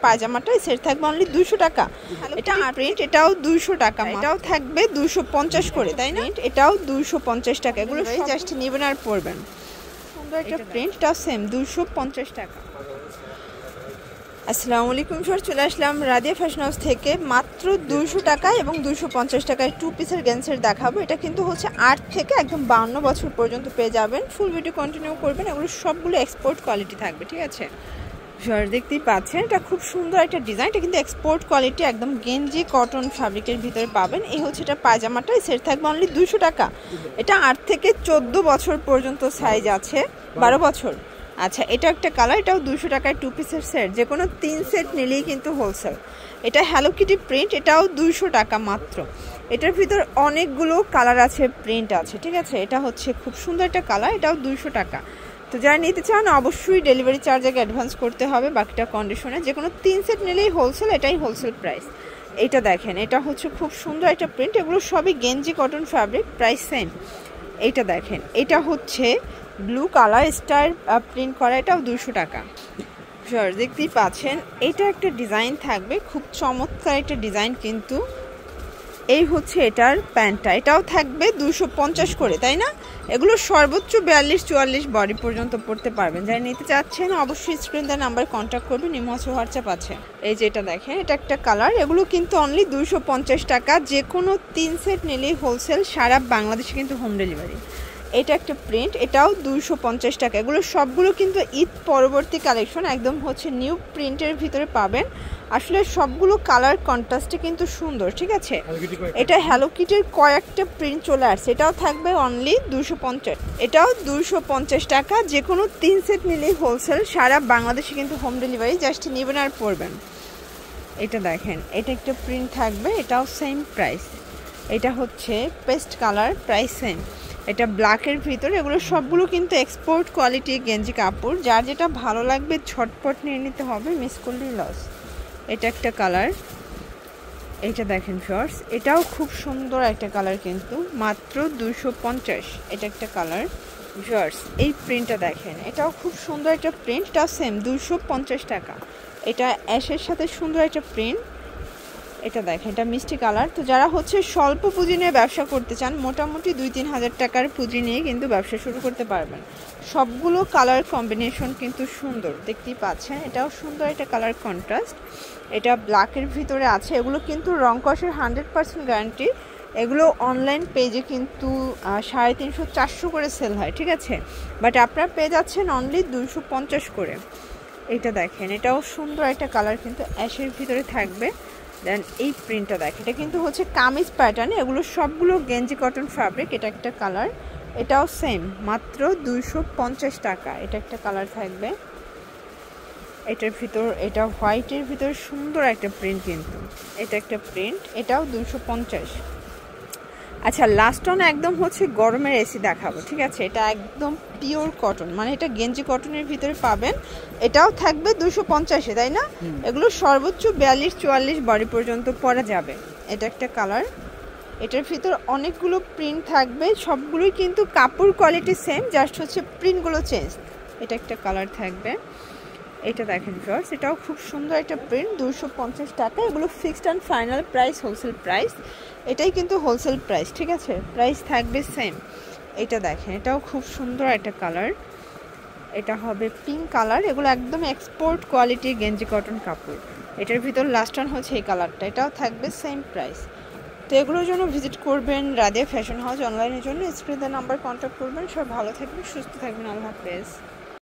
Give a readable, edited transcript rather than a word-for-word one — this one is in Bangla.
পায়জামাটা সেট থাকবে অনলি 200 টাকা। এটা প্রিন্ট, এটাও 200 টাকা, এটাও থাকবে 250 করে, তাই না? এটাও 250 টাকা। এগুলো জাস্ট নেবেন আর পরবেন। সুন্দর একটা প্রিন্ট, এটাও সেম 250 টাকা। আসসালামু আলাইকুম স্যার, চলে আসলাম রাদিয়া ফ্যাশন হাউস থেকে মাত্র 200 টাকা এবং 250 টাকায় 2 পিসের গেন্সের দেখাবো। এটা কিন্তু হচ্ছে 8 থেকে একদম 52 বছর পর্যন্ত পেয়ে যাবেন। ফুল ভিডিও কন্টিনিউ করবেন, এগুলো সবগুলো এক্সপোর্ট কোয়ালিটি থাকবে, ঠিক আছে? স্যার দেখতেই পাচ্ছেন এটা খুব সুন্দর একটা ডিজাইন, এটা কিন্তু এক্সপোর্ট কোয়ালিটি, একদম গেঞ্জি কটন ফ্যাব্রিকের ভিতরে পাবেন। এই হচ্ছে এটা পায়জামাটা, সেট থাকবে অনলি 200 টাকা। এটা 8 থেকে 14 বছর পর্যন্ত সাইজ আছে, 12 বছর। আচ্ছা, এটা একটা কালার, এটাও 200 টাকায় 2 পিসের সেট, যে কোনো 3 সেট নিলেই কিন্তু হোলসেল। এটা হ্যালো কিটি প্রিন্ট, এটাও 200 টাকা মাত্র। এটার ভিতর অনেকগুলো কালার আছে, প্রিন্ট আছে, ঠিক আছে? এটা হচ্ছে খুব সুন্দর একটা কালার, এটাও 200 টাকা। তো যারা নিতে চান অবশ্যই ডেলিভারি চার্জ আগে অ্যাডভান্স করতে হবে, বাকিটা কন্ডিশনে। যে কোনো 3 সেট নিলেই হোলসেল, এটাই হোলসেল প্রাইস। এটা দেখেন, এটা হচ্ছে খুব সুন্দর একটা প্রিন্ট, এগুলো সবই গেঞ্জি কটন ফ্যাব্রিক, প্রাইস সেম। এইটা দেখেন, এটা হচ্ছে ব্লু কালার স্টার প্রিন্ট করা, এটাও 200 টাকা। স্যার দেখতেই পাচ্ছেন এটা একটা ডিজাইন থাকবে, খুব চমৎকার একটা ডিজাইন কিন্তু। এই হচ্ছে এটার প্যান্টটা, এটাও থাকবে 250 করে, তাই না? এগুলো সর্বোচ্চ 42-44 বডি পর্যন্ত পড়তে পারবেন। যারা নিতে চাচ্ছেন অবশ্যই স্ক্রিন দেওয়া নাম্বার কন্ট্যাক্ট করবেন, ইমো আছে, হোয়াটসঅ্যাপ আছে। এই যে এটা দেখেন, এটা একটা কালার, এগুলো কিন্তু অনলি 250 টাকা। যে কোনো 3 সেট নিলেই হোলসেল, সারা বাংলাদেশে কিন্তু হোম ডেলিভারি। এটা একটা প্রিন্ট, এটাও 250 টাকা। এগুলো সবগুলো কিন্তু ঈদ পরবর্তী কালেকশন, একদম হচ্ছে নিউ প্রিন্টের ভিতরে পাবেন। আসলে সবগুলো কালার কন্ট্রাস্টে কিন্তু সুন্দর, ঠিক আছে? এটা হ্যালো কিটের কয়েকটা প্রিন্ট চলে আসছে, এটাও থাকবে অনলি 250। এটাও 250 টাকা। যে কোনো 3 সেট নিলেই হোলসেল, সারা বাংলাদেশে কিন্তু হোম ডেলিভারি, জাস্ট নেবেন আর পরবেন। এটা দেখেন, এটা একটা প্রিন্ট থাকবে, এটাও সেম প্রাইস। এটা হচ্ছে পেস্ট কালার, প্রাইস সেম। এটা ব্ল্যাকের ভিতরে, এগুলো সবগুলো কিন্তু এক্সপোর্ট কোয়ালিটি গেঞ্জি কাপড়। যার যেটা ভালো লাগবে ঝটপট নিয়ে নিতে হবে, মিস করলেই লস। এটা একটা কালার, এটা দেখেন ফিয়ার্স, এটাও খুব সুন্দর একটা কালার কিন্তু, মাত্র 250। এটা একটা কালার ফিয়ার্স, এই প্রিন্টটা দেখেন, এটাও খুব সুন্দর একটা প্রিন্ট, এটাও সেম 250 টাকা। এটা অ্যাশের সাথে সুন্দর একটা প্রিন্ট, এটা দেখেন, এটা মিষ্টি কালার। তো যারা হচ্ছে স্বল্প পুঁজি নিয়ে ব্যবসা করতে চান, মোটামুটি 2-3 হাজার টাকার পুঁজি নিয়ে কিন্তু ব্যবসা শুরু করতে পারবেন। সবগুলো কালার কম্বিনেশন কিন্তু সুন্দর, দেখতেই পাচ্ছেন। এটাও সুন্দর একটা কালার কন্ট্রাস্ট, এটা ব্ল্যাকের ভিতরে আছে। এগুলো কিন্তু রং কষের 100% গ্যারান্টি। এগুলো অনলাইন পেজে কিন্তু 350-400 করে সেল হয়, ঠিক আছে? বাট আপনারা পেয়ে যাচ্ছেন অনলি 250 করে। এটা দেখেন, এটাও সুন্দর একটা কালার কিন্তু, অ্যাশের ভিতরে থাকবে। দেন এই প্রিন্টটা দেখেন, এটা কিন্তু হচ্ছে কামিজ প্যাটার্ন, এগুলো সবগুলো গেঞ্জি কটন ফ্যাব্রিক। এটা একটা কালার, এটাও সেম, মাত্র 250 টাকা। এটা একটা কালার থাকবে, এটার ভিতর, এটা হোয়াইটের ভিতর সুন্দর একটা প্রিন্ট কিন্তু। এটা একটা প্রিন্ট, এটাও 250। আচ্ছা, লাস্ট অন একদম হচ্ছে গরমের এসি দেখাবো, ঠিক আছে? এটা একদম পিওর কটন, মানে এটা গেঞ্জি কটনের ভিতরে পাবেন। এটাও থাকবে 250-এ, তাই না? এগুলো সর্বোচ্চ 42-44 বডি পর্যন্ত পরা যাবে। এটা একটা কালার, এটার ভিতর অনেকগুলো প্রিন্ট থাকবে, সবগুলোই কিন্তু কাপড় কোয়ালিটি সেম, জাস্ট হচ্ছে প্রিন্টগুলো চেঞ্জ। এটা একটা কালার থাকবে, এটা দেখেন ফিয়ার্স, এটাও খুব সুন্দর একটা প্রিন্ট, 250 টাকা। এগুলো fixed and final price, wholesale price. এটাই কিন্তু হোলসেল প্রাইস, ঠিক আছে? প্রাইস থাকবে সেম। এটা দেখেন, এটাও খুব সুন্দর একটা কালার, এটা হবে পিঙ্ক কালার। এগুলো একদম এক্সপোর্ট কোয়ালিটির গেঞ্জি কটন কাপড়। এটার ভিতর লাস্ট অন হচ্ছে এই কালারটা, এটাও থাকবে সেম প্রাইস। তো এগুলোর জন্য ভিজিট করবেন রাদিয়া ফ্যাশন হাউস। অনলাইনের জন্য স্ক্রিনে নাম্বার কন্ট্যাক্ট করবেন। সব ভালো থাকবেন, সুস্থ থাকবেন, আল্লাহ হাফেজ।